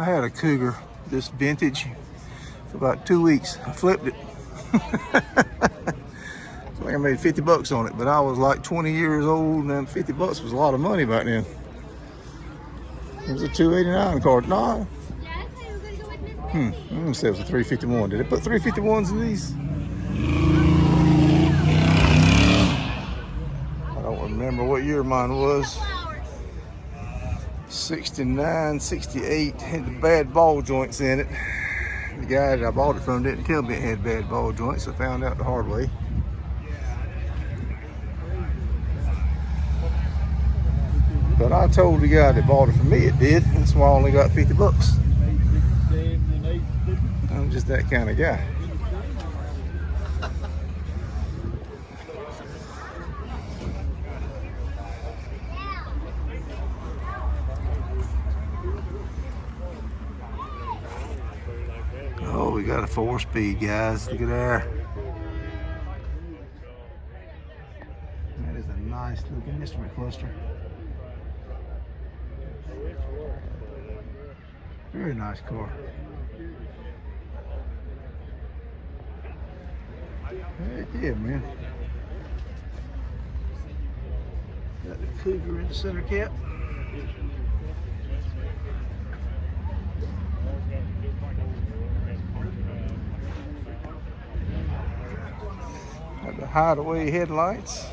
I had a Cougar, this vintage, for about 2 weeks. I flipped it. I think I made 50 bucks on it, but I was like 20 years old, and 50 bucks was a lot of money back then. It was a 289 card. No. I'm gonna say it was a 351. Did they put 351s in these? I don't remember what year mine was. 69, 68, had the bad ball joints in it. The guy that I bought it from didn't tell me it had bad ball joints. I found out the hard way. But I told the guy that bought it from me it did. That's why I only got 50 bucks. I'm just that kind of guy. Oh, we got a 4-speed, guys. Look at there. That is a nice looking instrument cluster. Very nice car. Heck yeah, man. Got the Cougar in the center cap. Got the hideaway headlights.